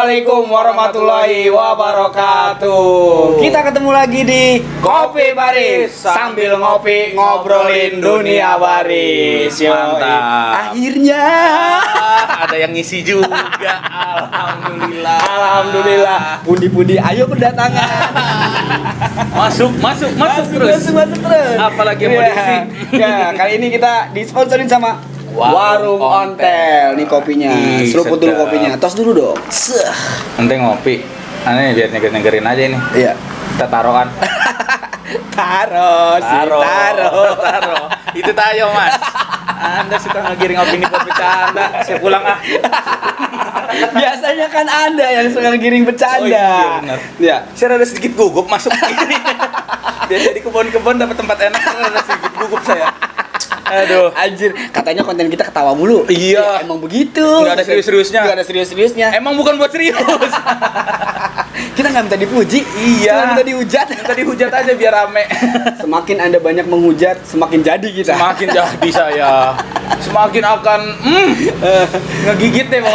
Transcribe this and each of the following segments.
Assalamualaikum warahmatullahi wabarakatuh. Kita ketemu lagi di Kopi Baris sambil ngopi ngobrolin dunia baris. Mantap. Akhirnya ada yang ngisi juga. Alhamdulillah. Pundi-pundi ayo berdatangan. Masuk terus. Masuk terus. Apalagi yang mau diisi. Ya, kali ini kita disponsorin sama Warung Ontel. Nih kopinya. Ih, Seruput dulu sedap. kopinya. Tos dulu dong. Seh. Nanti ngopi. Aneh biar negerin aja ini. Iya. Kita taruhan. Taro. Itu tayo, Mas. Anda suka ngegiring opini buat bercanda. Saya pulang ah. Biasanya kan Anda yang suka giring bercanda. Oh iya, benar. Ya. Saya ada sedikit gugup masuk ini. Biasa di kebun-kebun dapat tempat enak, ada sedikit gugup saya. Aduh. Anjir, katanya konten kita ketawa mulu. Iya. Ya, emang begitu. Nggak ada serius-seriusnya. Nggak ada serius-seriusnya. Emang bukan buat serius. Kita nggak minta dipuji. Iya. Cuma minta dihujat. Minta dihujat aja biar rame. Semakin Anda banyak menghujat, semakin jadi kita. Semakin jadi saya. Semakin akan ngegigit deh mau.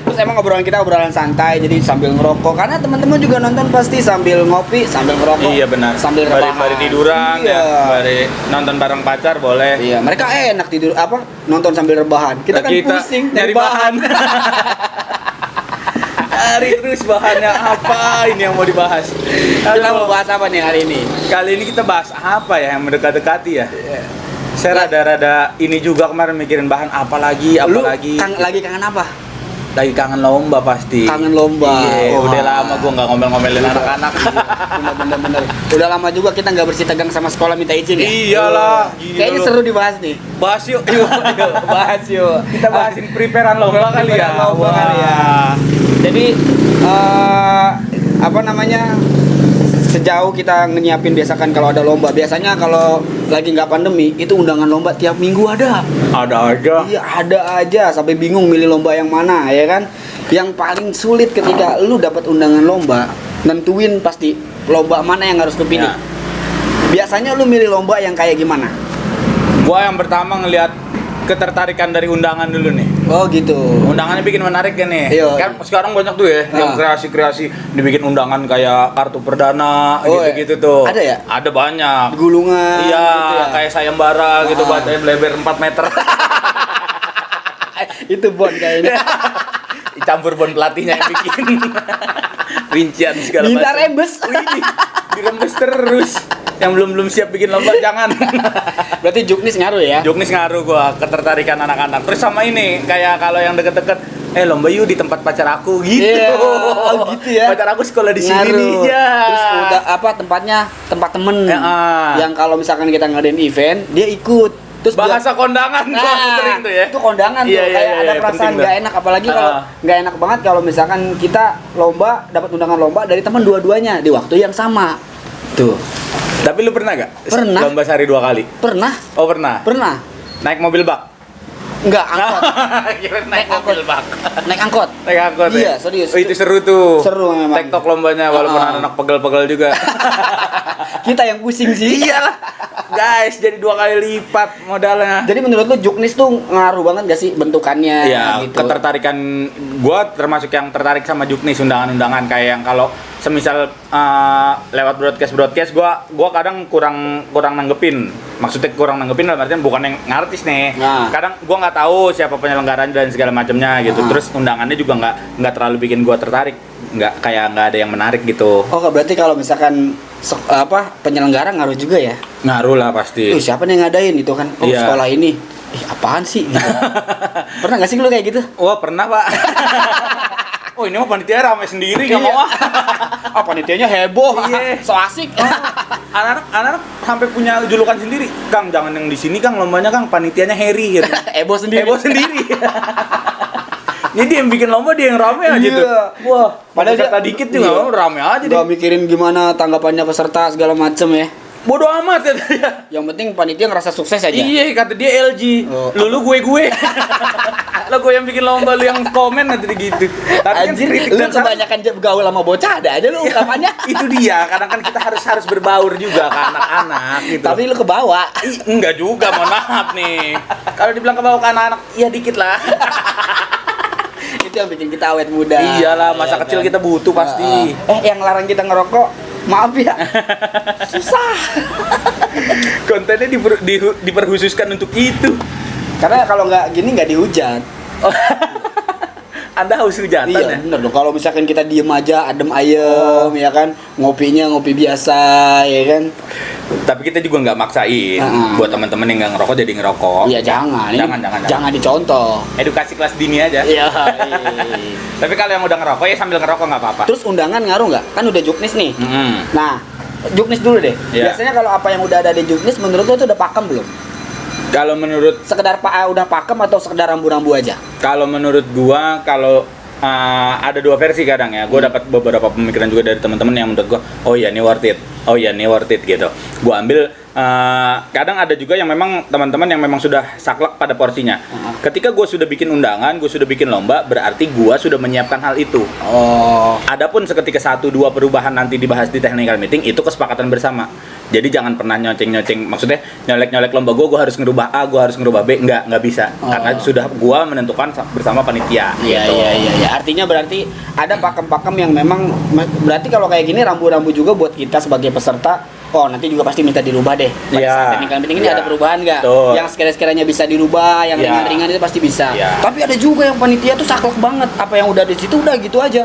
Terus emang obrolan kita obrolan santai, jadi sambil ngerokok. Karena teman-teman juga nonton pasti sambil ngopi, sambil ngerokok. Iya benar. Sambil rebahan. Bari tiduran Iya. ya. Bari nonton bareng pacar boleh. Iya, mereka enak tidur nonton sambil rebahan. Kita kan pusing nyari bahan. Cari terus bahannya apa ini yang mau dibahas. Kita mau bahas apa nih hari ini? Kali ini kita bahas apa ya yang mendekat-dekati ya? Saya rada-rada ini juga kemarin mikirin bahan apa lagi. Lagi kangen apa? Lagi kangen lomba pasti. Kangen lomba. Iya, Oh, udah lama gua nggak ngomel-ngomelin anak-anak. Bener. Udah lama juga kita nggak bersih tegang sama sekolah minta izin ya. Iyalah. Kayaknya seru dibahas nih. Bahas yuk. Bahas yuk. Kita bahasin preparean lomba kali ya. Lomba kali ya. Jadi apa namanya? Sejauh kita nyiapin biasakan kalau ada lomba. Biasanya kalau lagi nggak pandemi itu undangan lomba tiap minggu ada. Ada aja. Iya ada aja sampai bingung milih lomba yang mana ya kan. Yang paling sulit ketika lu dapat undangan lomba, nentuin pasti lomba mana yang harus kepilih. Ya. Biasanya lu milih lomba yang kayak gimana? Gua yang pertama ngelihat ketertarikan dari undangan dulu nih. Oh gitu. Undangannya bikin menarik kan nih. Iya. Kan sekarang banyak tuh ya yang kreasi-kreasi dibikin undangan kayak kartu perdana Oh, gitu-gitu tuh. ada ya? Ada banyak. Gulungan. Iya, gitu ya? kayak sayembara gitu badannya lebar 4 meter. Itu bon kayaknya. Campur bon pelatihnya yang bikin. Rincian segala Minta macam. rembes. Wih, dirembes terus. Yang belum siap bikin lomba jangan. Berarti juknis ngaruh ya? Joknis ngaruh gua ketertarikan anak-anak. Terus sama ini kayak kalau yang deket-deket lomba yuk di tempat pacar aku gitu. Iya, oh gitu ya. Pacar aku sekolah di sini Ngaruh. nih. Ya. Terus udah tempatnya tempat temen. Ya, Yang kalau misalkan kita ngadain event, dia ikut. Terus bahasa kondangan gua sering tuh ya. Itu kondangan tuh, Iya, kayak ada iya, perasaan penting nggak enak, apalagi kalau nggak enak banget kalau misalkan kita lomba dapat undangan lomba dari teman dua-duanya di waktu yang sama. Tuh. Tapi lu pernah gak? Pernah. Lomba sehari 2 kali? Pernah? Oh pernah? Pernah? Naik mobil bak? Enggak, angkot. Kira naik mobil bak. Naik angkot. Naik angkot Iya, ya? serius. Oh, itu seru tuh. Seru memang. TikTok lombanya walaupun anak pegel-pegel juga. Kita yang pusing sih. Iyalah. Guys, jadi 2 kali lipat modalnya. Jadi menurut lu juknis tuh ngaruh banget gak sih bentukannya Iya, gitu? ketertarikan gua termasuk yang tertarik sama juknis undangan-undangan kayak yang kalau semisal lewat broadcast gua kadang kurang nanggepin. Maksudnya kurang nanggepin dalam artian bukan yang ngartis nih. Nah. Kadang gua nggak tahu siapa penyelenggaranya dan segala macamnya gitu. Terus undangannya juga nggak terlalu bikin gua tertarik. Nggak ada yang menarik gitu. Oh, berarti kalau misalkan penyelenggara ngaruh juga ya? Ngaruh lah pasti. Siapa nih yang ngadain itu kan? Oh, Iya. sekolah ini. Apaan sih? Gitu. Pernah nggak sih lu kayak gitu? Wah, pernah, Pak. Oh, ini mah panitia rame sendiri nggak Iya. mau ah. Panitianya heboh. Iya. So asik. Anak-anak sampai punya julukan sendiri. Kang, jangan yang di sini Kang, lombanya Kang panitianya Harry gitu. Heboh sendiri. Heboh sendiri. Jadi dia yang bikin lomba dia yang rame aja Iya. tuh. Wah, Padahal peserta dia- dikit juga iya. rame aja deh. Gak mikirin gimana tanggapannya peserta segala macem ya. Bodoh amat kata dia. Yang penting panitia ngerasa sukses aja. Iya, kata dia LG. Oh. Lu gue. Lo gue yang bikin lomba, lu yang komen nanti gitu. Tapi kan Anjir, kritik lu dan saran- kebanyakan gaul sama bocah ada aja lu ungkapannya. itu dia, kadang kan kita harus berbaur juga ke anak-anak gitu. Tapi lu kebawa. Enggak juga, mohon maaf nih. Kalau dibilang ke bawah ke anak-anak, ya dikit lah. Itu yang bikin kita awet muda. Iyalah, masa kecil kita butuh pasti. Yang larang kita ngerokok, maaf ya. Susah. Kontennya diperkhususkan untuk itu. Karena kalau nggak gini nggak dihujat. Anda haus hujatan Iya, ya? bener dong. Kalau misalkan kita diem aja, adem ayem, ya kan, ngopinya ngopi biasa, ya kan. Tapi kita juga nggak maksain buat teman-teman yang nggak ngerokok jadi ngerokok. Iya jangan. Jangan dicontoh. Edukasi kelas dini aja. Iya. Tapi kalau yang udah ngerokok ya sambil ngerokok nggak apa-apa. Terus undangan ngaruh nggak? Kan udah juknis nih. Mm. Nah, juknis dulu deh. Iya. Biasanya kalau apa yang udah ada di juknis, menurut lo tuh udah pakem belum? Kalau menurut Sekedar udah pakem atau sekedar rambu-rambu aja? Kalau menurut gua, kalau ada dua versi kadang ya. Gua dapat beberapa pemikiran juga dari teman-teman yang menurut gua, oh iya ini worth it. Oh iya ini worth it gitu. Gua ambil kadang ada juga yang memang teman-teman yang memang sudah saklek pada porsinya. Ketika gua sudah bikin undangan, gua sudah bikin lomba, berarti gua sudah menyiapkan hal itu. Oh. Adapun seketika 1-2 perubahan nanti dibahas di technical meeting, itu kesepakatan bersama. Jadi jangan pernah nyoceng-nyoceng, maksudnya nyolek-nyolek lomba gua harus ngerubah A, gua harus ngerubah B, nggak bisa. Karena sudah gua menentukan bersama panitia. Iya, gitu. iya. Artinya berarti ada pakem-pakem yang memang, berarti kalau kayak gini rambu-rambu juga buat kita sebagai peserta. Oh nanti juga pasti minta dirubah deh. Iya. Technical meeting ini Iya. ada perubahan nggak? Betul. Yang sekiranya bisa dirubah, yang Iya. ringan-ringan itu pasti bisa. Iya. Tapi ada juga yang panitia tuh saklek banget. Apa yang udah di situ udah gitu aja.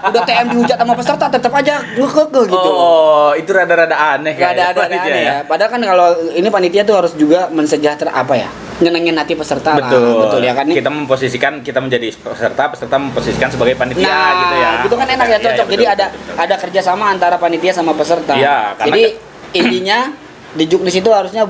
Udah TM dihujat sama peserta tetap aja ngekeke gitu. Oh, itu rada-rada aneh Gak ada panitia aneh ya. Padahal kan kalau ini panitia tuh harus juga mensejahtera apa ya? Nyenengin hati peserta Betul. lah. Betul ya kan nih. Kita menjadi peserta memposisikan sebagai panitia Nah, gitu ya. itu kan enak ya, Iya, cocok. iya, Jadi betul, ada kerjasama antara panitia sama peserta. Iya, karena jadi intinya di juknis itu harusnya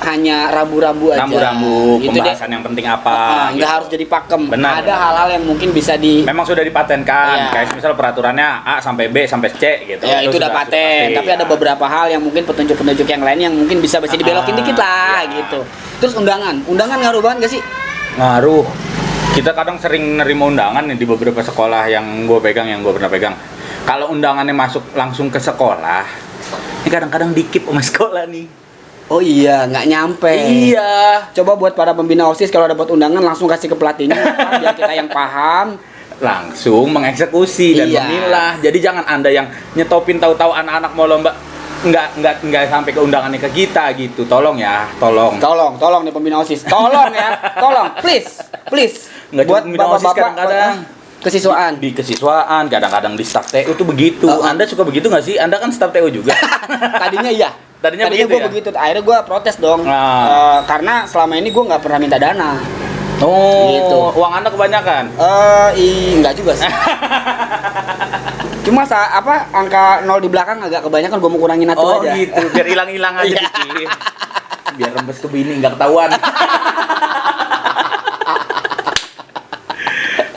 hanya rambu-rambu aja. rambu-rambu, Gitu deh. pembahasan yang penting apa. Nggak gitu. harus jadi pakem. Benar, Ada benar. hal-hal yang mungkin bisa di. Memang sudah Iya. dipatenkan, kayak misal peraturannya A sampai B sampai C gitu. Ya itu udah sudah paten. pasti, Tapi ada ya. beberapa hal yang mungkin petunjuk-petunjuk yang lain yang mungkin bisa dibelokin dikit lah iya. gitu. Terus undangan ngaruh banget gak sih? Ngaruh. Kita kadang sering nerima undangan nih di beberapa sekolah yang gue pernah pegang. Kalau undangannya masuk langsung ke sekolah, ini kadang-kadang dikip sama sekolah nih. Oh iya, nggak nyampe. Iya. Coba buat para pembina OSIS kalau dapat undangan langsung kasih ke pelatihnya biar kita yang paham. Langsung mengeksekusi dan Iya. memilah. Jadi jangan Anda yang nyetopin tahu-tahu anak-anak mau lomba nggak sampai ke undangannya ke kita gitu. Tolong ya, tolong. Tolong nih pembina OSIS. Tolong ya, tolong please. Nggak cuma Buat pembina OSIS bapak-bapak kadang-kadang. kesiswaan. Di kesiswaan, kadang-kadang di staf TU tuh begitu. Anda suka begitu nggak sih? Anda kan staf TU juga. Tadinya iya. Tadinya begitu gue ya? begitu. Akhirnya gue protes dong. Karena selama ini gue nggak pernah minta dana. Oh, Gitu. uang Anda kebanyakan. Enggak juga sih. Cuma angka 0 di belakang agak kebanyakan, gue mau kurangin satu Oh aja. gitu, biar hilang-hilang aja Iya. dikit. Biar rembes ke bini nggak ketahuan.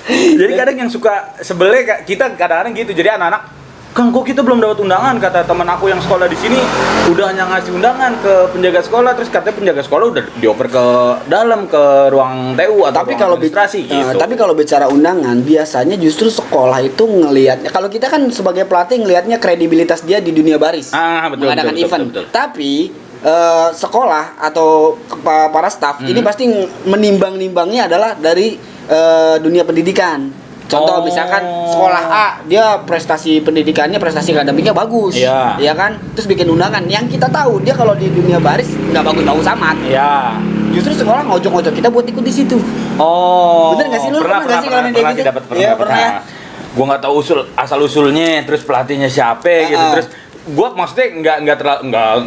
Jadi kadang yang suka sebelnya kita kadang-kadang gitu. Jadi anak-anak, Kang, kok kita belum dapat undangan? Kata teman aku yang sekolah di sini udah hanya ngasih undangan ke penjaga sekolah, terus katanya penjaga sekolah udah dioper ke dalam ke ruang TU atau Tapi ruang kalau administrasi gitu. tapi kalau bicara undangan, biasanya justru sekolah itu ngelihatnya. Kalau kita kan sebagai pelatih ngelihatnya kredibilitas dia di dunia baris, Betul, mengadakan betul, event. betul. Tapi sekolah atau para staf ini pasti menimbang-nimbangnya adalah dari dunia pendidikan. Contoh misalkan sekolah A, dia prestasi pendidikannya, prestasi akademiknya bagus, Iya. ya kan? Terus bikin undangan. Yang kita tahu dia kalau di dunia baris nggak bagus-bagus amat. Ya. Justru sekolah ngojok-ngojok kita buat ikut di situ. Oh. Bener nggak sih? Lu pernah nggak sih ngalamin kayak pernah gitu? sih dapat Iya, pernah ya. Gua nggak tahu asal usulnya, terus pelatihnya siapa gitu, terus gua maksudnya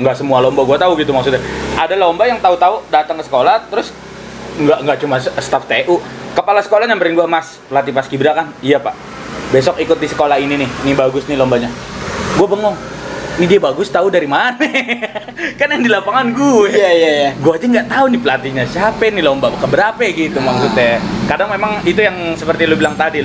nggak semua lomba gua tahu gitu maksudnya. Ada lomba yang tahu-tahu datang ke sekolah, terus nggak cuma staf TU, kepala sekolah nyamperin gua, Mas, pelatih Paskibra kan? Iya Pak. Besok ikut di sekolah ini bagus nih lombanya. Gua bengong. Ini dia bagus tahu dari mana? Kan yang di lapangan gue. Iya. Gue aja nggak tahu nih pelatihnya siapa nih, lomba keberapa gitu maksudnya. Kadang memang itu yang seperti lu bilang tadi,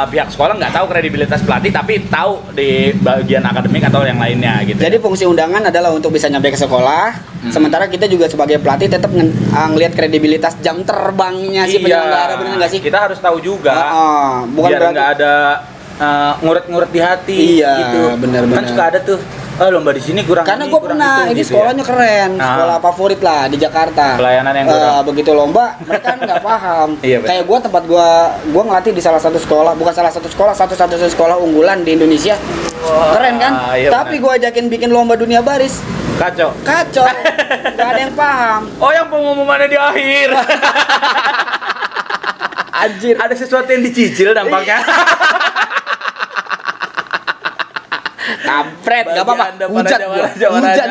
pihak sekolah nggak tahu kredibilitas pelatih tapi tahu di bagian akademik atau yang lainnya gitu. Jadi fungsi undangan adalah untuk bisa nyampe ke sekolah. Sementara kita juga sebagai pelatih tetap ngelihat kredibilitas jam terbangnya si penyelenggara, benar nggak sih? Kita harus tahu juga. Bukan biar berarti nggak ada nguret-nguret di hati Iya, gitu. benar-benar. Kan suka ada tuh Lomba di sini kurang. Karena ini, gue kurang pernah, itu, ini gitu sekolahnya ya? keren, Ah. sekolah favorit lah di Jakarta. Pelayanan yang kurang. Begitu lomba, mereka kan nggak paham. Iya, betul. Kayak gue tempat gue ngelatih di salah satu sekolah, bukan salah satu sekolah, satu-satu sekolah unggulan di Indonesia. Keren kan? Iya, Tapi gue ajakin bikin lomba dunia baris, Kacau. kacau, nggak ada yang paham. Oh, yang pengumumannya di akhir. Anjir. Ada sesuatu yang dicicil dampaknya. Kampret, nggak Bagi apa-apa. Anda para Hujan, gua. jawara-jawara, Hujan.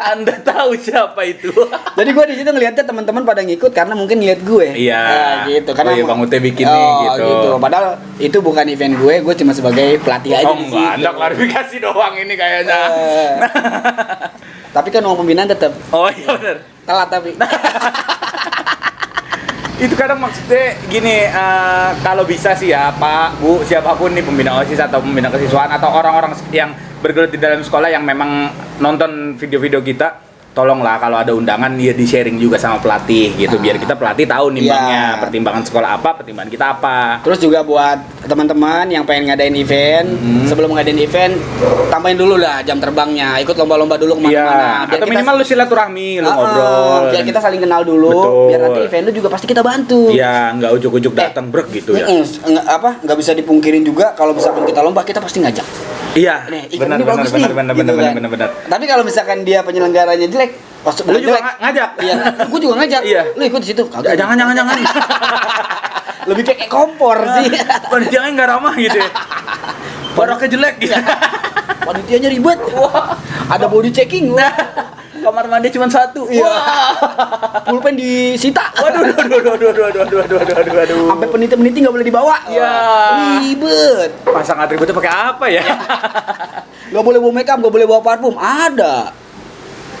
Anda tahu siapa itu? Jadi gue di situ ngelihatnya teman-teman pada ngikut karena mungkin lihat gue. Iya. Gitu. Karena Oh iya, Bang Ute bikin nih, gitu. Padahal itu bukan event gue cuma sebagai pelatih aja Oh di enggak, situ. Anda klarifikasi doang ini kayaknya. Eh, tapi kan uang pembinaan tetap Oh iya benar. telat tapi. Itu kadang maksudnya gini, kalau bisa sih ya Pak, Bu, siapapun nih pembina OSIS atau pembina kesiswaan atau orang-orang yang bergelut di dalam sekolah yang memang nonton video-video kita, tolonglah kalau ada undangan ya di-sharing juga sama pelatih gitu, biar kita pelatih tahu nimbangnya, Iya. pertimbangan sekolah apa, pertimbangan kita apa. Terus juga buat teman-teman yang pengen ngadain event, sebelum ngadain event tambahin dulu lah jam terbangnya, ikut lomba-lomba dulu Iya, kemana-mana. atau minimal lu silaturahmi, lu Ah, ngobrol. biar kita saling kenal dulu, Betul. biar nanti event lu juga pasti kita bantu. Iya, nggak ujuk-ujuk datang brek gitu ya. Nggak bisa dipungkirin juga kalau misalkan kita lomba kita pasti ngajak. Iya, Nih, event benar ini benar bagus benar nih, benar gitu benar kan. benar benar. Tapi kalau misalkan dia penyelenggaranya jelek, Lu juga ngajak. Iya, gue juga ngajak. Iya. Lu ikut di situ. Kagak. Jangan. Lebih kayak kompor sih. Panitianya nggak ramah gitu ya. Baroknya jelek gitu. Panitianya ribet. Ada body checking. Kamar mandi cuma satu. Iya. Pulpen disita. Waduh. Sampai peniti-peniti nggak boleh dibawa. Iya. Ribet. Pasang atributnya pakai apa ya? Nggak boleh bawa makeup, nggak boleh bawa parfum. Ada.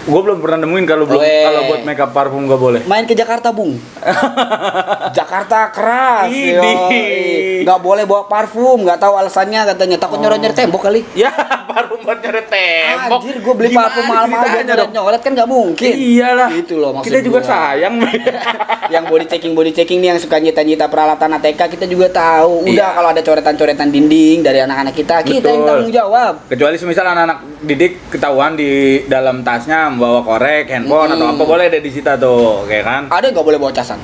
Gue belum pernah nemuin kalau buat makeup parfum nggak boleh. Main ke Jakarta, Bung. Jakarta keras. Idih. Yo. Nggak boleh bawa parfum, nggak tahu alasannya katanya takut nyoret-nyoret tembok kali. Ya, parfum buat nyoret tembok. Anjir, gue beli Gimana parfum mahal-mahal buat ceritanya dong? nyoret kan nggak mungkin. Iyalah. Itu loh maksud Kita juga gua. sayang. Yang body checking nih yang suka nyita-nyita peralatan ATK kita juga tahu. Udah Iya. kalau ada coretan-coretan dinding dari anak-anak kita yang Betul. tanggung jawab. Kecuali semisal anak-anak didik ketahuan di dalam tasnya membawa korek, handphone atau apa, boleh deh disita tuh, kayak kan? Ada nggak boleh bawa casan?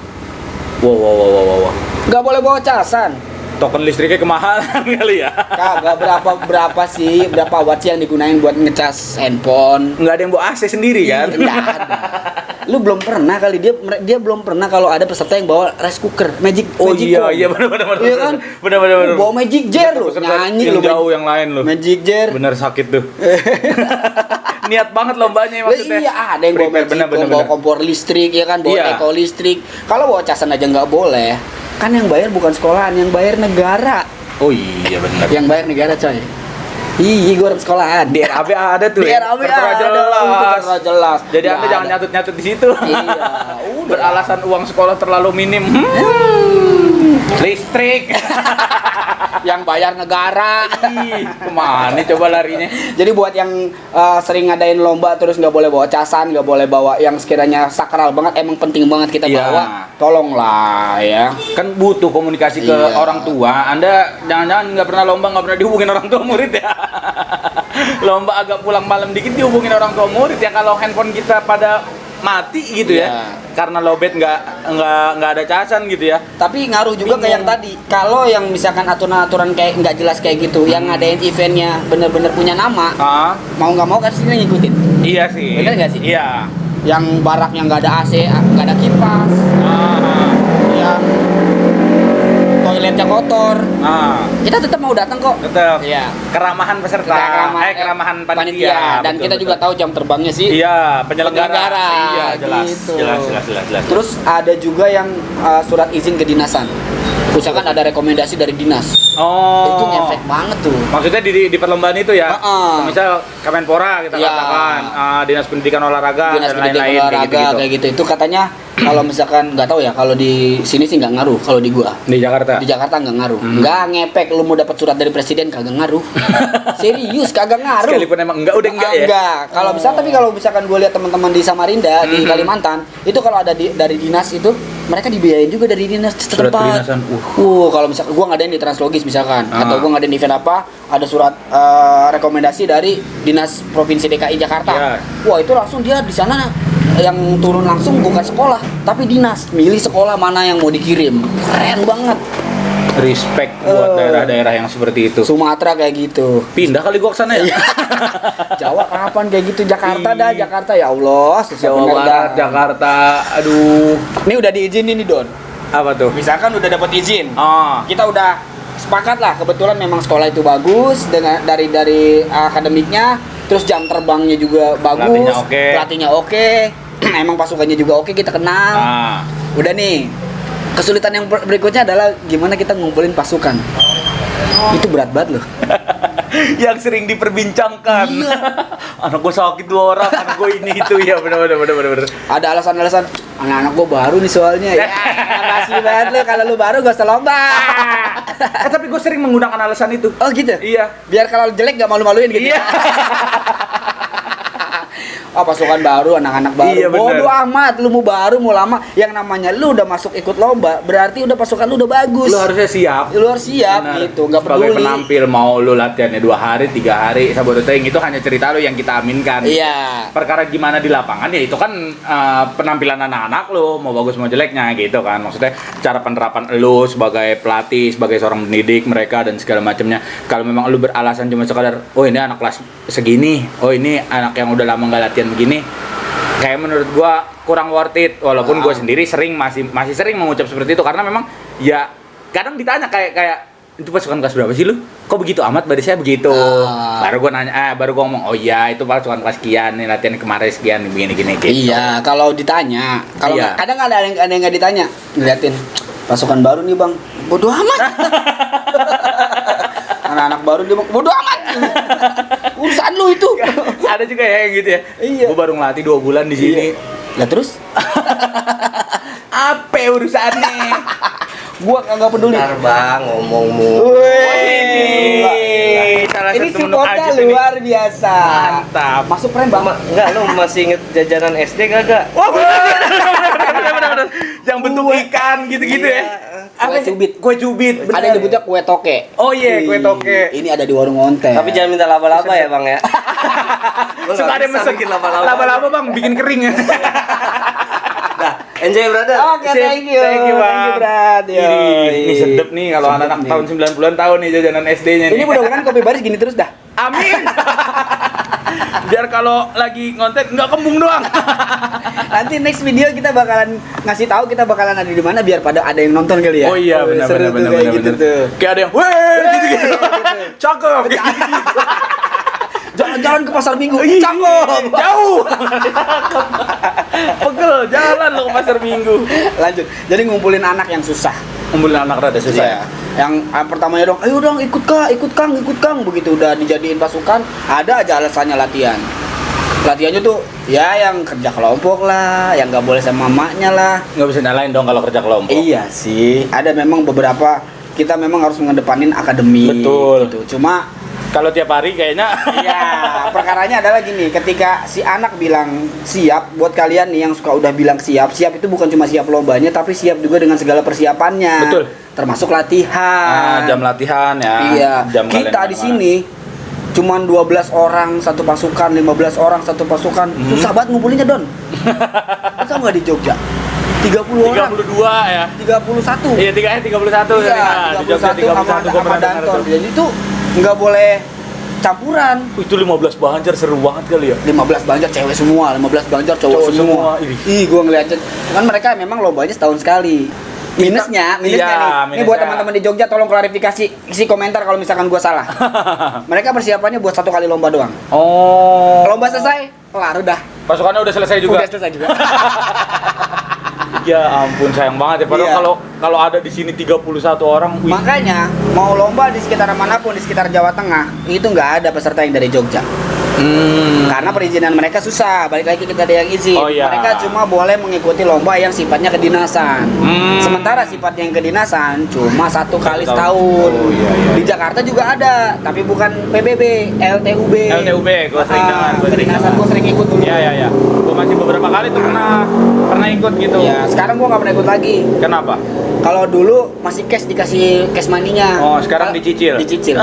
Wow. Nggak boleh bawa casan. Token listriknya kemahalan kali ya? Kagak berapa sih, berapa watt sih yang digunain buat ngecas handphone? Nggak ada yang bawa AC sendiri kan? Nggak ada. Lu belum pernah kali dia belum pernah kalau ada peserta yang bawa rice cooker, magic Oh magic iya, comb. iya benar. Iya kan? Benar. Lu bawa magic jar lu, Peserta nyanyi yang lu jauh yang lain lu. magic jar. Bener sakit tuh. Niat banget lombanya Lah maksudnya. iya, ada yang bawa Prepare, magic bener. comb, bawa kompor listrik ya kan, bawa Iya. eko listrik. Kalau bawa casan aja nggak boleh. Kan yang bayar bukan sekolahan, yang bayar negara. Oh iya benar. Yang bayar negara coy. Iya, gue orang sekolahan. Di RAB ada tuh. Di ya? RAB Tertera ada, jelas. tertera jelas. Jadi Nggak Anda jangan ada. nyatut-nyatut di situ. Iya, udah. Beralasan uang sekolah terlalu minim. Listrik. Yang bayar negara. Ih, kemana coba larinya? Jadi buat yang sering ngadain lomba terus nggak boleh bawa casan, nggak boleh bawa yang sekiranya sakral banget, emang penting banget kita Iya. bawa, tolonglah ya. Kan butuh komunikasi ke Iya. orang tua. Anda jangan-jangan nggak pernah lomba, nggak pernah dihubungin orang tua murid ya. Lomba agak pulang malam dikit dihubungin orang tua murid ya, kalau handphone kita pada mati gitu Iya. ya. Karena lowbat nggak ada casan gitu ya. Tapi ngaruh juga ke yang tadi. Kalau yang misalkan aturan-aturan kayak nggak jelas kayak gitu, yang ngadain eventnya bener-bener punya nama, Ah, mau nggak mau kan sini ngikutin. iya sih. Bener nggak sih? Iya. Yang baraknya nggak ada AC, nggak ada kipas, yang toiletnya kotor, kita tetap mau datang kok. Tetap. Iya. Keramahan peserta. keramahan panitia. Dan Betul, kita juga betul. tahu jam terbangnya sih. Iya, penyelenggara. Penyelenggara, Iya, jelas. gitu. Jelas. Terus ada juga yang surat izin kedinasan. Misalkan ada rekomendasi dari dinas. Oh. Itu ngefek banget tuh. Maksudnya di perlombaan itu ya. Heeh. Misal Kemenpora kita Iya. katakan, Dinas Pendidikan Olahraga Dinas dan pendidikan lain-lain olahraga kayak gitu. Itu katanya kalau misalkan nggak tahu ya, kalau di sini sih nggak ngaruh kalau di gua. Di Jakarta. Di Jakarta nggak ngaruh. Nggak ngepek lu mau dapat surat dari presiden kagak ngaruh. Serius kagak ngaruh. Sekalipun emang udah enggak ya. Enggak. Kalau bisa, tapi kalau misalkan gue lihat teman-teman di Samarinda di Kalimantan, itu kalau ada dari dinas itu mereka dibiayain juga dari dinas Surat setempat. kedinasan. Kalau misalkan gua ngadain di Translogis misalkan, Ah. atau gua ngadain event apa, ada surat rekomendasi dari Dinas Provinsi DKI Jakarta. Ya. Wah, itu langsung dia di sana yang turun langsung bukan sekolah, tapi dinas milih sekolah mana yang mau dikirim. Keren banget. Respect buat daerah-daerah yang seperti itu. Sumatera kayak gitu. Pindah kali gua ke sana ya. Jawa kapan kayak gitu? Jakarta dah, Jakarta ya Allah. susah Jawa bener Barat, dah. Jakarta. Aduh. Ini udah diizinin nih Don. Apa tuh? Misalkan udah dapat izin. Oh. Kita udah sepakat lah, kebetulan memang sekolah itu bagus dengan dari akademiknya, terus jam terbangnya juga bagus, pelatihnya oke, emang pasukannya juga oke, kita kenal. Ah. Udah nih, kesulitan yang berikutnya adalah gimana kita ngumpulin pasukan. Itu berat banget loh. Yang sering diperbincangkan. Anak gue sakit 2 orang, anak gue ini itu ya benar. Ada alasan-alasan, anak-anak gue baru nih soalnya. Ya, makasih banget lo, kalau lu baru gak usah lomba. Tapi gue sering menggunakan alasan itu. Oh gitu? Iya. Biar kalau jelek gak malu-maluin gitu. Iya. Pasukan baru, anak-anak baru. Iya, bener. Bodoh amat, lu mau baru mau lama, yang namanya lu udah masuk ikut lomba, berarti udah pasukan lu udah bagus. Lu harusnya siap. Lu harus siap Bener. gitu, nggak Sebagai peduli. penampil mau lu latihannya 2 hari, 3 hari, sabotage itu hanya cerita lu yang kita aminkan. Iya. Perkara gimana di lapangan ya itu kan penampilan anak-anak lu mau bagus mau jeleknya gitu kan. Maksudnya cara penerapan lu sebagai pelatih, sebagai seorang pendidik mereka dan segala macamnya. Kalau memang lu beralasan cuma sekadar oh ini anak kelas segini, oh ini anak yang udah lama nggak latihan begini, kayak menurut gua kurang worth it. Walaupun gua sendiri masih sering mengucap seperti itu karena memang ya kadang ditanya kayak itu pasukan kelas berapa sih lu? Kok begitu amat? Berarti saya begitu. Baru gua nanya, baru gua ngomong, oh iya itu pasukan kelas sekian, nih latihan kemarin sekian, begini gitu. Iya, kalau ditanya, kalau Iya. kadang ada yang nggak ditanya, ngeliatin pasukan baru nih bang, bodoh amat. Anak-anak baru dia bang, bodoh amat. Urusan lu itu. Ada juga ya yang gitu ya. Iya. Gua baru ngelatih 2 bulan di sini. Lah terus? Apa urusannya? Gua kagak peduli. Bentar bang, ngomongmu. Wih, Salah ini satu menu supportnya aja nih. luar biasa. Mantap. Masuk pren bang. Enggak, lu masih inget jajanan SD kagak? Wah, bener. Yang bentuk ikan gitu-gitu ya. Kue cubit. Kue cubit. Ada yang nyebutnya kue toke. Oh iya, kue toke. Ini ada di warung onte. Tapi jangan minta laba-laba ya bang ya. Lu Suka nggak ada bisa mesen bikin laba-laba. laba-laba bang, bikin kering ya. Nah, enjoy brother. Oke, thank you. Thank you, Bang. Thank you, Brad. Ini sedep nih kalau Sedep anak-anak nih. tahun 90-an tahu nih jajanan SD-nya nih. Ini mudah-mudahan kopi baris gini terus dah. Amin. Biar kalau lagi ngonten nggak kembung doang. Nanti next video kita bakalan ngasih tahu kita bakalan ada di mana biar pada ada yang nonton kali ya. Oh iya, benar seru benar tuh benar kayak gitu tuh. Kayak ada yang weh gitu-gitu. Cakep. Jalan-jalan ke pasar Minggu. Ih, Cakep. Jauh. Pegel jalan lo ke pasar Minggu. Lanjut. Jadi ngumpulin anak yang susah. Ngumpulin anak rada susah ya. Yang pertamanya dong, ayo dong ikut Kang. Begitu udah dijadiin pasukan, ada aja alasannya latihan. Latihannya tuh ya yang kerja kelompok lah, yang nggak boleh sama mamanya lah. Nggak bisa nyalain dong kalau kerja kelompok. Iya sih, ada memang beberapa kita memang harus mengedepanin akademi. Betul. Gitu. Cuma Kalau tiap hari kayaknya ya perkaranya adalah gini, ketika si anak bilang siap, buat kalian nih yang suka udah bilang siap itu bukan cuma siap lombanya, tapi siap juga dengan segala persiapannya. Betul. Termasuk latihan. jam latihan ya. Iya. Jam Kita di sini cuman 12 orang satu pasukan, 15 orang satu pasukan. Susah banget ngumpulinnya, Don. Kita nggak di Jogja. 30 orang. 32 ya. 31. Iya, 31 Iya, di Jogja 31 sama Danton. Jadi itu nggak boleh campuran. Itu 15 Banjar seru banget kali ya. 15 Banjar cewek semua, 15 Banjar cowok Cowok semua. semua. Ih, gua ngeliatnya. Kan mereka memang lombanya setahun sekali. Minusnya Iya, nih. Ini buat minusnya. teman-teman di Jogja tolong klarifikasi, isi komentar kalau misalkan gua salah. Mereka persiapannya buat 1 kali lomba doang. Oh. Lomba selesai, kelar udah. Pasukannya udah selesai juga. Udah selesai juga. Ya ampun, sayang banget ya. Padahal Iya. kalau ada di sini 31 orang, wih. Makanya mau lomba di sekitar manapun di sekitar Jawa Tengah itu nggak ada peserta yang dari Jogja. Karena perizinan mereka susah. Balik lagi kita ada yang izin. Oh, iya. Mereka cuma boleh mengikuti lomba yang sifatnya kedinasan. Sementara sifatnya yang kedinasan cuma 1 kali setahun. Oh, iya. Di Jakarta juga ada, tapi bukan PBB, LTUB. LTUB, gua sering dengar, Kedinasan gue sering ikut dulu. Iya. Gua Gue masih beberapa kali tuh pernah ikut gitu. Ya, sekarang gua nggak pernah ikut lagi. Kenapa? Kalau dulu masih dikasih cash money-nya. Oh, sekarang dicicil. Dicicil.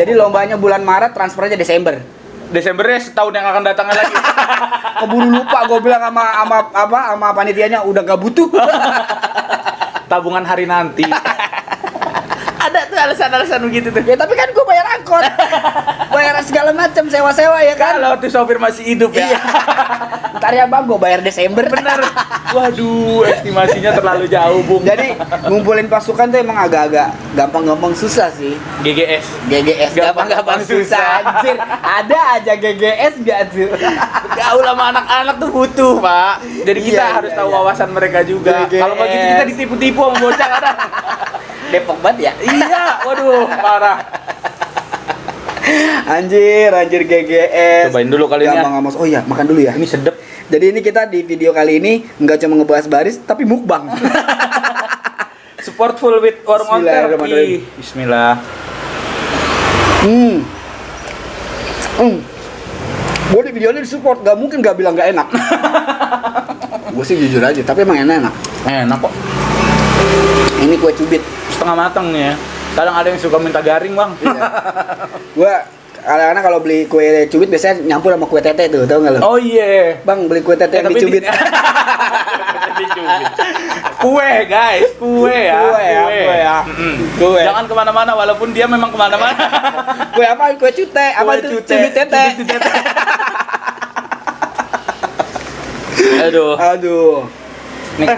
Jadi lombanya bulan Maret, transfernya Desember. Desembernya setahun yang akan datangnya lagi. Keburu lupa gue bilang sama panitianya udah gak butuh. Tabungan hari nanti. Ada tuh alasan-alasan begitu tuh. Ya tapi kan gue bayar angkot. Bayar segala macam sewa-sewa ya kan. Kalau tuh sopir masih hidup ya. Iya. Ntar ya bang, gue bayar Desember. Bener. Waduh, estimasinya terlalu jauh, Bung. Jadi ngumpulin pasukan tuh emang agak-agak gampang-gampang susah sih. GGS. GGS gampang-gampang susah anjir. Ada aja GGS gak tuh. Gaul sama anak-anak tuh butuh, Pak. Jadi kita Iya, harus iya, tahu iya. wawasan mereka juga. GGS. Kalau begitu kita ditipu-tipu sama bocah kadang. Depok banget ya. Iya, waduh, parah. Anjir GGS. Cobain dulu kali ini ya. Gampang. Oh iya, makan dulu ya. Ini sedep. Jadi ini kita di video kali ini nggak cuma ngebahas baris tapi mukbang. Sportful with warm on Bismillahirrahmanirrahim. Bismillah. Gue di video ini disupport, gak mungkin gak bilang gak enak. Gue sih jujur aja, tapi emang enak. Enak kok. Ini kue cubit. Setengah matang nih ya. Kadang ada yang suka minta garing, Bang. Gue kadang-kadang kalau beli kue cubit biasanya nyampur sama kue tete tuh, tau gak lo? Oh iya. Bang beli kue tete yang tapi dicubit. Dicubit. Kue guys, kue ya. Mm-mm. Kue. Jangan kemana-mana walaupun dia memang kemana-mana. Kue apa? Kue cute. Apa tuh? Cubit tete. Aduh. Nih.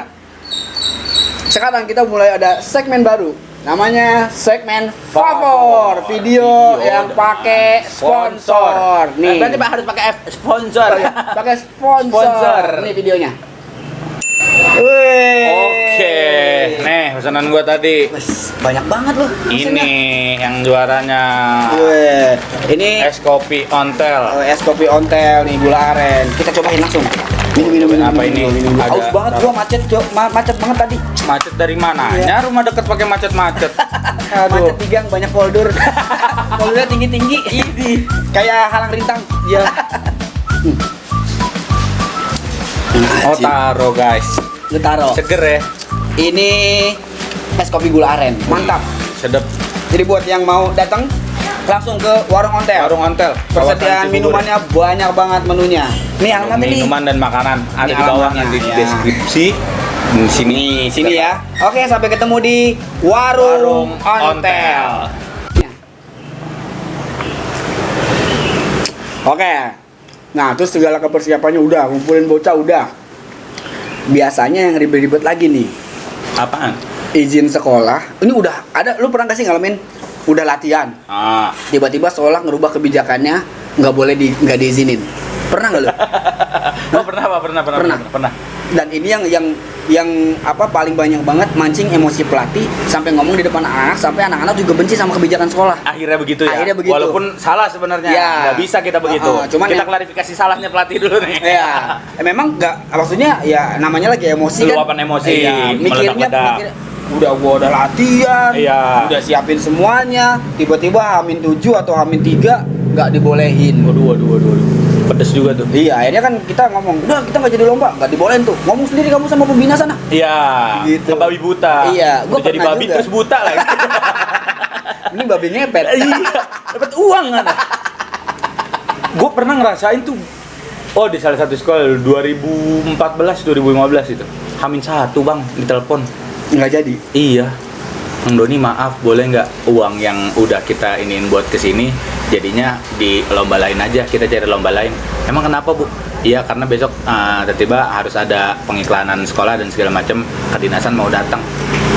Sekarang kita mulai ada segmen baru. Namanya segmen favor, video yang pakai sponsor. Nih. Berarti Pak harus pakai sponsor. Pakai sponsor. Nih videonya. Wih. Oke. Nih, pesanan gua tadi. Wes, banyak banget loh. Ini yang juaranya. Wih. Ini Es kopi ontel. es kopi ontel nih gula aren. Kita cobain langsung. Minum. Apa ini? Ada- Haus banget gua macet banget tadi. Macet dari mananya? Iya. Rumah deket pakai macet-macet. Macet tigang banyak folder. Foldernya tinggi-tinggi. Ini. Kayak halang rintang. Iya. Oh, taro guys. Lu taro. Seger ya. Ini es kopi gula aren. Mantap. Sedap. Jadi buat yang mau datang langsung ke warung ontel. Warung ontel. Persediaan Kawasan Cibubur. minumannya banyak banget menunya. Nih alamatnya nih. Minuman dan makanan ada Ini di bawah alamatnya, nanti di ya. deskripsi. Di sini. Nih, sini ya. Oke, sampai ketemu di warung ontel. Oke. Nah, terus segala kepersiapannya udah, ngumpulin bocah udah. Biasanya yang ribet-ribet lagi nih, Apaan? izin sekolah. Ini udah ada, lu pernah gak sih ngalamin udah latihan, Ah. tiba-tiba sekolah ngerubah kebijakannya, nggak diizinin. Pernah nggak lu? Oh, pernah. Dan ini yang apa paling banyak banget mancing emosi pelatih sampai ngomong di depan anak, sampai anak-anak juga benci sama kebijakan sekolah. Akhirnya begitu ya. Akhirnya begitu. Walaupun salah sebenarnya. Ya. Nggak bisa kita begitu. Cuman kita ya- klarifikasi salahnya pelatih dulu nih. Ya, memang nggak, maksudnya ya namanya lagi emosi kan. Luapan emosi, Iya, meledak-ledak. gua udah latihan, Iya. udah siapin semuanya, tiba-tiba Hamin 7 atau Hamin 3 nggak dibolehin. Waduh. Pedes juga tuh. Iya, akhirnya kan kita ngomong, udah kita nggak jadi lomba, nggak dibolehin tuh. Ngomong sendiri kamu sama pembina sana. Iya. Gitu. Babi buta. Iya, gua Udah jadi pernah babi juga. terus buta lagi. Ini babi ngepet. Iya. Dapat uang kan. Gue pernah ngerasain tuh. Oh, di salah satu sekolah 2014 itu. Hamin 1, Bang, ditelepon. Nggak jadi. Iya. Bang Doni, maaf, boleh nggak uang yang udah kita iniin buat kesini jadinya di lomba lain aja, kita cari lomba lain. Emang kenapa, Bu? Iya, karena besok tiba-tiba harus ada pengiklanan sekolah dan segala macam, kedinasan mau datang.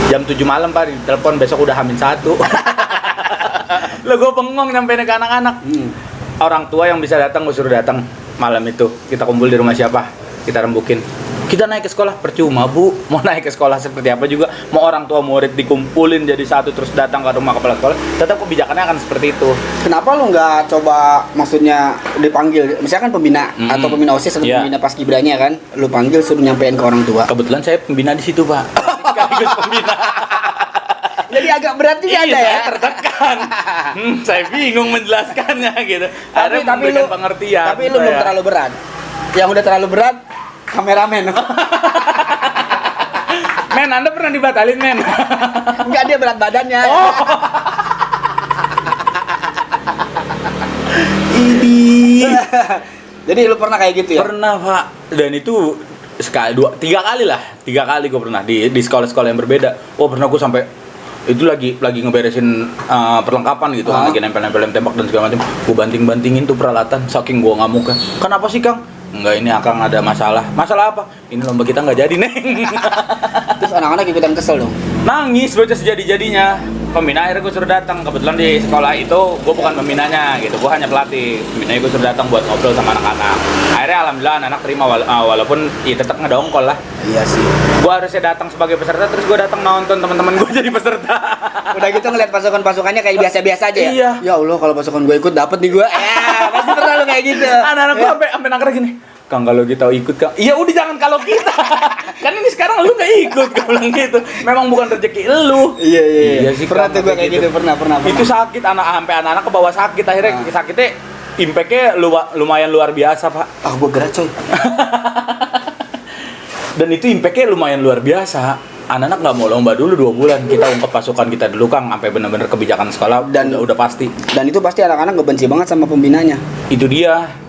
Jam 7 malam, Pak, ditelepon, besok udah Hamin 1. Lo gue bengong nyampein ke anak-anak. Orang tua yang bisa datang gue suruh datang malam itu. Kita kumpul di rumah siapa? Kita rembukin. Kita naik ke sekolah percuma, Bu. Mau naik ke sekolah seperti apa juga, mau orang tua murid dikumpulin jadi satu terus datang ke rumah kepala sekolah, tetap kebijakannya akan seperti itu. Kenapa lu nggak coba, maksudnya dipanggil, misalkan pembina atau pembina OSIS atau Iya. pembina paskibranya kan, lu panggil suruh nyampein ke orang tua. Kebetulan saya pembina di situ, Pak. Sekaligus pembina. Jadi agak berat juga ada ya. Saya tertekan. Saya bingung menjelaskannya gitu. Tapi Akhirnya memberikan lu, pengertian. tapi lu belum saya. terlalu berat. Yang udah terlalu berat, kameramen. Men, Anda pernah dibatalin, men? Enggak, dia berat badannya. Oh. Ini. Jadi lu pernah kayak gitu ya? Pernah, Pak. Dan itu sekali, dua, tiga kali gue pernah di sekolah-sekolah yang berbeda. Oh, pernah gue sampai itu lagi ngeberesin perlengkapan gitu kan, lagi nempel-nempelin tembak dan segala macam. Gue banting-bantingin tuh peralatan saking gue ngamuknya. Kenapa sih, Kang? Enggak, ini Akang ada masalah. Masalah apa? Ini lomba kita nggak jadi, Neng. Terus anak-anak ikutan kesel dong. Nangis baca sejadi-jadinya. Pembina akhirnya gue suruh datang. Kebetulan di sekolah itu gue bukan pembinanya gitu, gue hanya pelatih. Pembinanya gue suruh datang buat ngobrol sama anak-anak. Akhirnya alhamdulillah anak-anak terima walaupun ya tetap ngedongkol lah. Iya sih. Gue harusnya datang sebagai peserta, terus gue datang nonton teman-teman gue jadi peserta. Udah gitu ngeliat pasukan-pasukannya kayak biasa-biasa aja ya? Iya. Ya Allah, kalau pasukan gue ikut dapet nih gue. Pasti pernah lu kayak gitu. Anak-anak gue sampai nangkar gini. Kang, kalau kita ikut, Kang. Iya udah, jangan kalau kita. Kan ini sekarang lu nggak ikut, gue bilang gitu. Memang bukan rezeki lu. Iya sih, pernah Kang, tuh gue kayak gitu, pernah. Itu sakit, sampai anak-anak ke bawah sakit. Akhirnya sakitnya impact-nya lumayan luar biasa, Pak. Ah, gue gerak coy. Dan itu impact-nya lumayan luar biasa. Anak-anak nggak mau lomba dulu 2 bulan. Kita ungkap pasukan kita dulu, Kang, sampai benar-benar kebijakan sekolah dan udah pasti. Dan itu pasti anak-anak ngebenci banget sama pembinanya. Itu dia.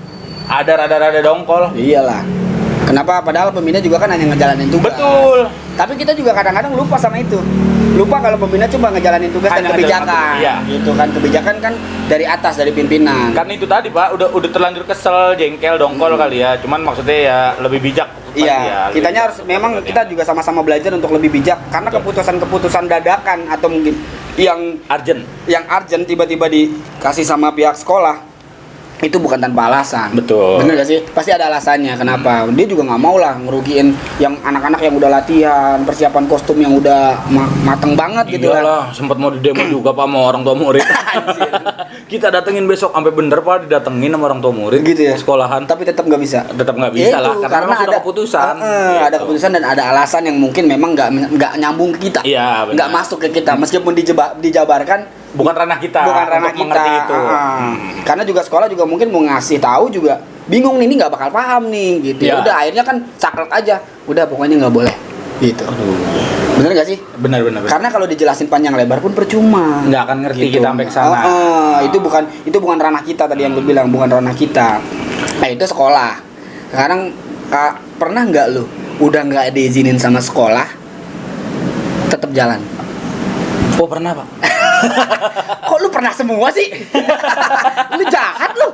Ada rada-rada dongkol. Iyalah. Kenapa? Padahal pembina juga kan hanya ngejalanin tugas. Betul. Tapi kita juga kadang-kadang lupa sama itu. Lupa kalau pembina cuma ngejalanin tugas Hanya dan kebijakan. iya. Gitu kan, kebijakan kan dari atas, dari pimpinan. Kan itu tadi, Pak, udah terlanjur kesel, jengkel, dongkol kali ya. Cuman maksudnya ya lebih bijak. Iya, kitanya harus memang kita juga sama-sama belajar untuk lebih bijak karena keputusan-keputusan dadakan atau mungkin yang urgent tiba-tiba dikasih sama pihak sekolah itu bukan tanpa alasan. Betul. Bener gak sih? Pasti ada alasannya kenapa. Dia juga nggak mau lah ngerugiin yang anak-anak yang udah latihan, persiapan kostum yang udah mateng banget gitu kan. Iyalah, sempat mau di demo juga Pak sama orang tua murid. Kita datengin besok sampai bener Pak, didatengin sama orang tua murid gitu ya. Sekolahan. Tapi tetap nggak bisa. Tetap nggak bisa lah karena memang sudah keputusan. Ada keputusan dan ada alasan yang mungkin memang nggak nyambung ke kita. Iya, benar. Nggak masuk ke kita meskipun dijabarkan bukan ranah kita. Bukan ranah kita. Mengerti itu. Karena juga sekolah juga mungkin mau ngasih tahu juga bingung nih, ini nggak bakal paham nih gitu. Ya. Udah akhirnya kan saklek aja. Udah pokoknya nggak boleh gitu. Bener gak sih? Benar. Karena kalau dijelasin panjang lebar pun percuma. Nggak akan ngerti gitu. kita sampai kesana. Itu bukan ranah kita tadi yang gue bilang, bukan ranah kita. Nah itu sekolah. Sekarang pernah nggak lu udah nggak diizinin sama sekolah tetap jalan? Oh pernah Pak. Kok lu pernah semua sih? Lu jahat lu.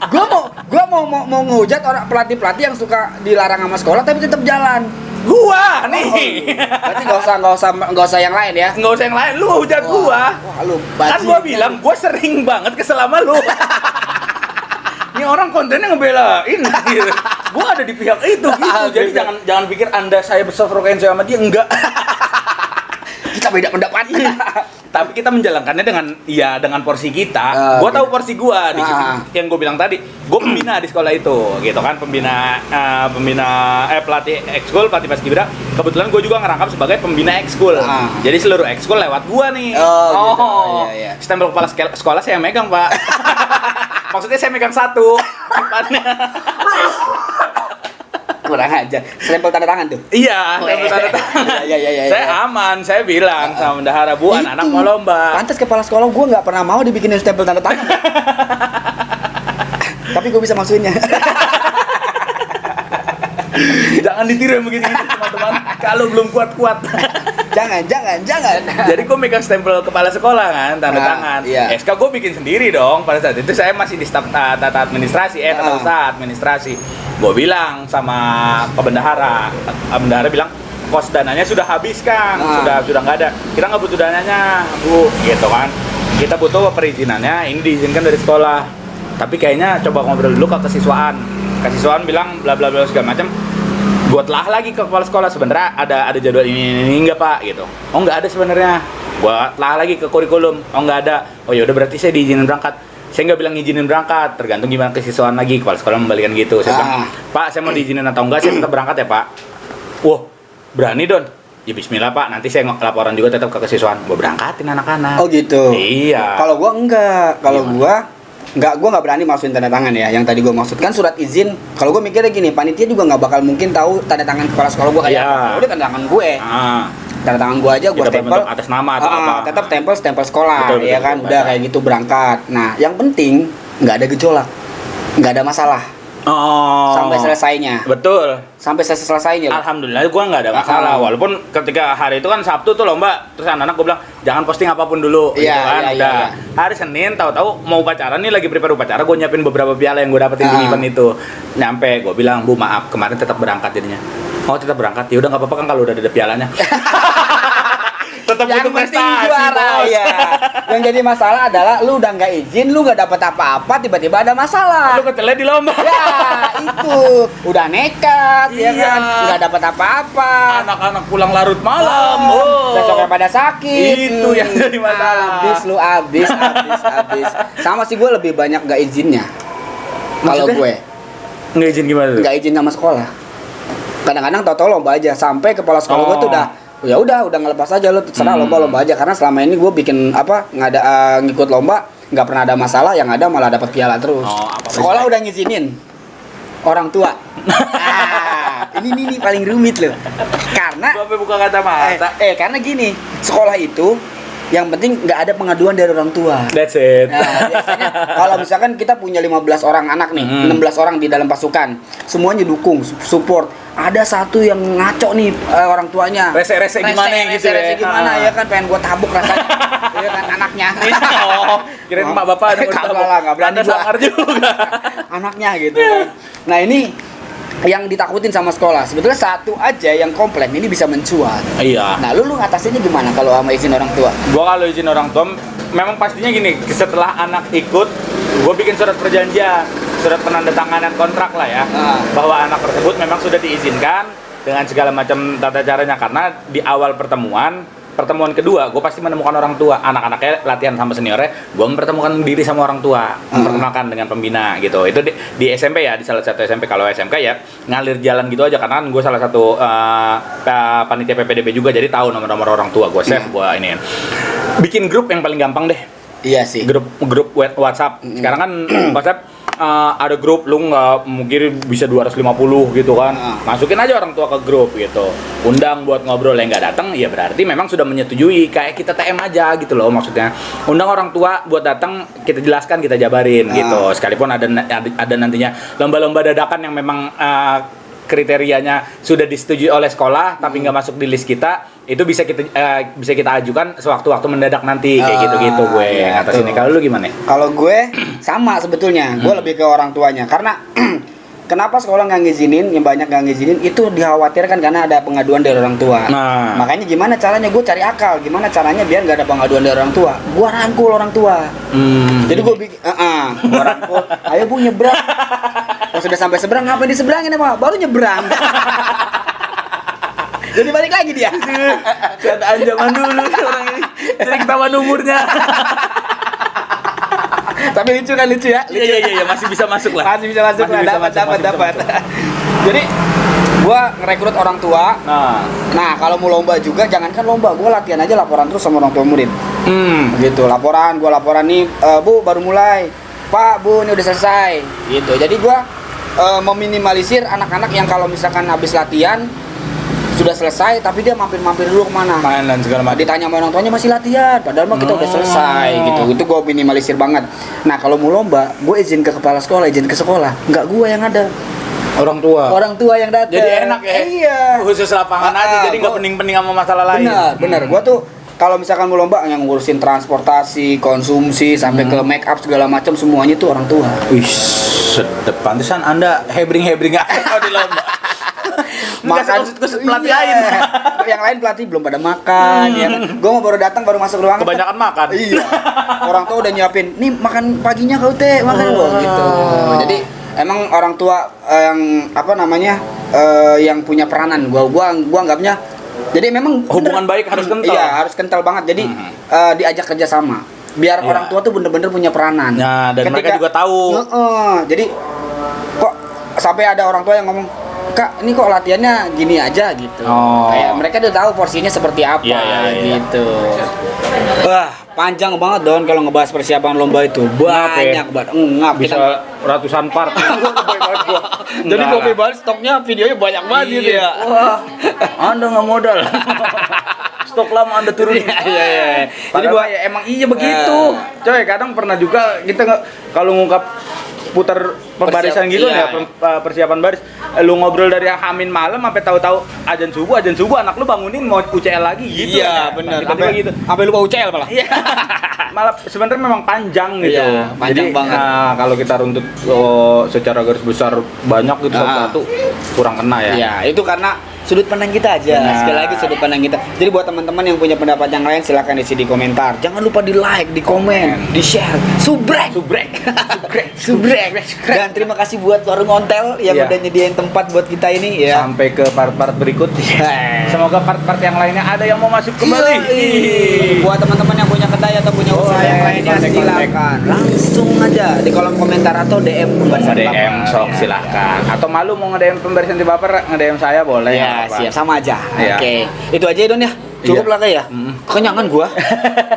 Gua mau ngehujat orang pelatih yang suka dilarang sama sekolah tapi tetap jalan. Gua nih. Berarti enggak usah yang lain ya. Enggak usah yang lain, lu hujat gua. Wah, lu Kan gua bilang gua sering banget kesel sama lu. Ini orang kontennya ngebelain gitu. Gua ada di pihak itu gitu. Jadi jangan pikir Anda saya berfrekuensi sama dia, enggak. Kita beda pendapat. Tapi kita menjalankannya dengan porsi kita. Gua tahu porsi gua di situ. Yang gua bilang tadi, gua pembina di sekolah itu, gitu kan, pelatih ekskul, pelatih paskibra. Kebetulan gua juga ngerangkap sebagai pembina ekskul. Jadi seluruh ekskul lewat gua nih. Gitu. Iya. Stempel kepala sekolah saya megang, Pak. Maksudnya saya megang satu. Kurang aja. Stempel tanda tangan tuh. Iya, stempel tanda tangan. Iya. Saya aman, saya bilang sama bendahara, Bu, anak-anak mau lomba. Pantas kepala sekolah gue nggak pernah mau dibikinin stempel tanda tangan. Tapi gue bisa masukinnya. Jangan ditiru yang begitu teman-teman. Kalau belum kuat-kuat. Jangan. Jadi gue megang stempel kepala sekolah kan, tanda tangan. Iya. SK gue bikin sendiri dong. Pada saat itu saya masih di staf tata administrasi, tata usaha administrasi. Gue bilang sama bendahara bilang pos dananya sudah habis Kang, sudah nggak ada. Kita nggak butuh dananya, Bu, gitu kan. Kita butuh perizinannya, ini diizinkan dari sekolah. Tapi kayaknya coba ngobrol dulu ke kesiswaan. Kesiswaan bilang bla bla bla segala macam. Gue telah lagi ke kepala sekolah, sebenarnya ada jadwal ini enggak Pak gitu. Oh nggak ada sebenarnya. Gue telah lagi ke kurikulum. Oh nggak ada. Oh ya udah berarti saya diizinin berangkat. Saya nggak bilang izinin berangkat, tergantung gimana kesiswaan lagi. Kepala sekolah membalikan gitu. Saya bilang, Pak saya mau diizinin atau enggak, saya tetap berangkat ya Pak. Wah berani Don. Ya bismillah Pak, nanti saya laporan juga tetap ke kesiswaan. Gue berangkatin anak-anak. Oh gitu. Iya. Kalau gue enggak. Kalau gue gue nggak berani masukin tanda tangan ya. Yang tadi gue maksud kan surat izin. Kalau gue mikirnya gini, panitia juga nggak bakal mungkin tahu tanda tangan kepala sekolah gue kayak Iya. apa. Udah tanda tangan gue. Tanda tangan gue aja gue Tidak stempel berbentuk atas nama atau apa. tetap stempel sekolah. Betul, ya betul, kan betul, udah baca. kayak gitu berangkat. Nah yang penting nggak ada gejolak, nggak ada masalah Oh. sampai selesainya. Betul. Sampai selesainya. Alhamdulillah gue nggak ada masalah. Walaupun ketika hari itu kan Sabtu tuh lomba, terus anak-anak gue bilang jangan posting apapun dulu, Iya, gitu kan. iya, Udah. iya. Hari Senin tahu-tahu mau upacara nih, lagi prepare upacara, gue nyiapin beberapa piala yang gue dapetin di event itu. Nyampe gue bilang, Bu maaf kemarin tetap berangkat jadinya. Oh tetap berangkat, ya udah nggak apa-apa kan kalau udah ada pialanya. Tetap Yang butuh penting prestasi, juara bos. ya. Yang jadi masalah adalah lu udah nggak izin, lu nggak dapat apa-apa, tiba-tiba ada masalah. Lu ketelah di lomba. Ya itu udah nekat ya Iya. kan, nggak dapat apa-apa. Anak-anak pulang larut malam. Besoknya pada sakit. Itu yang jadi masalah. Habis lu habis. Sama sih gue lebih banyak nggak izinnya. Kalau Maksudnya? gue Nggak izin gimana tuh? nggak izin sama sekolah. Kadang-kadang tau-tau lomba aja sampai kepala sekolah gue tuh udah ngelepas aja lu terserah lomba aja karena selama ini gue bikin ngikut lomba nggak pernah ada masalah, yang ada malah dapat piala terus. Sekolah udah ngizinin orang tua. Ini paling rumit loh karena Gua sampai buka kacamata. karena gini, sekolah itu yang penting nggak ada pengaduan dari orang tua. That's it. Nah, biasanya kalau misalkan kita punya 15 orang anak nih, 16 orang di dalam pasukan, semuanya dukung, support. Ada satu yang ngaco nih orang tuanya. Rese-rese gimana gitu ya. Rese gimana ya kan, pengen gua tabuk rasanya. Ya kan anaknya. Oh, kirain emak bapak ada Kagak lah, nggak berani Anda gua. sangar juga. Anaknya gitu kan. Nah, ini yang ditakutin sama sekolah. Sebetulnya satu aja yang komplain ini bisa mencuat. Iya. Nah, lu ngatasinnya gimana kalau sama izin orang tua? Gua kalau izin orang tua memang pastinya gini, setelah anak ikut, gua bikin surat perjanjian, surat penandatanganan kontrak lah ya, bahwa anak tersebut memang sudah diizinkan dengan segala macam tata caranya, karena di awal pertemuan kedua, gue pasti menemukan orang tua. Anak-anaknya latihan sama seniornya, gue mempertemukan diri sama orang tua, memperkenalkan dengan pembina gitu. Itu di SMP ya, di salah satu SMP. Kalau SMK ya ngalir jalan gitu aja, karena gue salah satu panitia PPDB juga, jadi tahu nomor-nomor orang tua. Gue save, gue ini. Bikin grup yang paling gampang deh. Iya sih. Grup WhatsApp. Sekarang kan WhatsApp ada grup, lu nggak mungkin bisa 250 gitu kan. Masukin aja orang tua ke grup gitu. Undang buat ngobrol, yang nggak datang ya berarti memang sudah menyetujui, kayak kita TM aja gitu loh maksudnya. Undang orang tua buat datang, kita jelaskan, kita jabarin gitu. Sekalipun ada nantinya lomba-lomba dadakan yang memang kriterianya sudah disetujui oleh sekolah tapi nggak masuk di list kita, itu bisa kita ajukan sewaktu-waktu mendadak nanti kayak gitu gue atas ini. Kalau lu gimana? Kalau gue sama sebetulnya, gue lebih ke orang tuanya karena kenapa sekolah nggak ngizinin, yang banyak nggak ngizinin itu dikhawatirkan karena ada pengaduan dari orang tua. Nah, Makanya gimana caranya, gue cari akal gimana caranya biar nggak ada pengaduan dari orang tua. Gue rangkul orang tua. Jadi gue bikin, gue rangkul, ayo bu nyebrang. Kalau sudah sampai seberang, ngapain diseberangin emang? Baru nyebrang. Jadi balik lagi dia. keadaan zaman dulu orang ini jadi ketahuan umurnya. Tapi lucu kan, lucu ya? Iya masih bisa masuk lah. Masih bisa masuk Masih lah, bisa dapat. masuk. Jadi gua ngerekrut orang tua. Nah, Kalau mau lomba juga, jangankan lomba, gua latihan aja laporan terus sama orang tua murid. Gitu, laporan nih, Bu baru mulai. Pak, Bu ini udah selesai. Gitu. Jadi gua meminimalisir anak-anak yang kalau misalkan habis latihan sudah selesai tapi dia mampir-mampir dulu kemana, main dan segala macam. ditanya sama orang tuanya masih latihan padahal mah kita udah selesai gitu. Itu gue minimalisir banget. Nah kalau mau lomba gue izin ke kepala sekolah, izin ke sekolah, nggak gue yang ada, Orang tua yang datang. jadi enak ya. Iya, Khusus lapangan aja, jadi nggak pening-pening sama masalah lain. benar gue tuh kalau misalkan mau lomba yang ngurusin transportasi, konsumsi sampai ke make up segala macam semuanya tuh orang tua. Wih, sedep. Pantesan Anda hebring-hebring aja kalau di lomba. Makan kusut pelatih lain. Yang lain pelatih belum pada makan ya. Gue mau baru datang, baru masuk ruangan. Kebanyakan makan. Iya. Orang tua udah nyiapin, nih makan paginya kau teh, makan loh gitu. Jadi emang orang tua yang yang punya peranan. Gua anggapnya. Jadi memang Hubungan baik harus kental. Iya, harus kental banget. Jadi diajak kerja sama. Biar Iya. orang tua tuh bener-bener punya peranan. Nah, dan mereka juga tahu. Jadi kok sampai ada orang tua yang ngomong, Kak, ini kok latihannya gini aja gitu. Oh. Kayak mereka udah tahu porsinya seperti apa Iya. gitu. Wah, panjang banget Don kalau ngebahas persiapan lomba itu. Banyak banget. Ngap Bisa kita. ratusan part. Jadi Enggak kopi lah. bar stoknya videonya banyak banget gitu ya. Wah, Anda nggak modal. Stok lama Anda turun. Iya. Jadi gua ya emang iya begitu. Coy, kadang pernah juga kita nggak kalau ngungkap putar pembarisan gitu iya. ya persiapan baris, lu ngobrol dari Hamin malam sampai tahu-tahu azan subuh anak lu bangunin mau UCL lagi gitu. Iya, ya. benar. Tiba-tiba gitu. Sampai lupa UCL malah. Iya. Malah sebenarnya memang panjang gitu. Iya, panjang Jadi, banget. kalau kita runtut secara garis besar banyak gitu satu-satu kurang kena ya. Iya, itu karena sudut pandang kita aja. Benar. Sekali lagi sudut pandang kita. Jadi buat teman-teman yang punya pendapat yang lain silahkan isi di komentar. Jangan lupa di like, di komen, di share. Subrek. Dan terima kasih buat Warung Ontel yang Iya. udah nyediain tempat buat kita ini ya. Sampai ke part-part berikut. Iya. Semoga part-part yang lainnya ada yang mau masuk kembali. Yoi. Buat teman-teman yang punya kedai atau punya usaha yang lainnya kontak-kontak. silakan langsung aja di kolom komentar atau DM pembarisan DM Baper. sok silahkan. Atau malu mau nge-DM pembarisan di baper, nge-DM saya boleh. Ya, nggak apa-apa. siap sama aja. Iya. Oke. Itu aja ya Don ya. Cukup Iya. lah kayak ya. Kenyangan gua.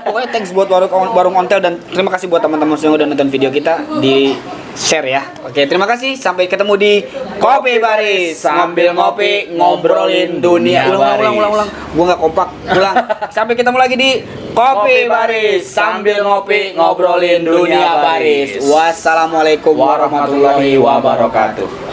Pokoknya thanks buat warung Ontel dan terima kasih buat teman-teman semua yang udah nonton video kita di share ya. Oke, terima kasih. Sampai ketemu di Kopi Baris sambil ngopi ngobrolin dunia. Ulang. Gua nggak kompak. Ulang. Sampai ketemu lagi di Kopi Baris sambil ngopi ngobrolin dunia baris. Wassalamualaikum warahmatullahi wabarakatuh.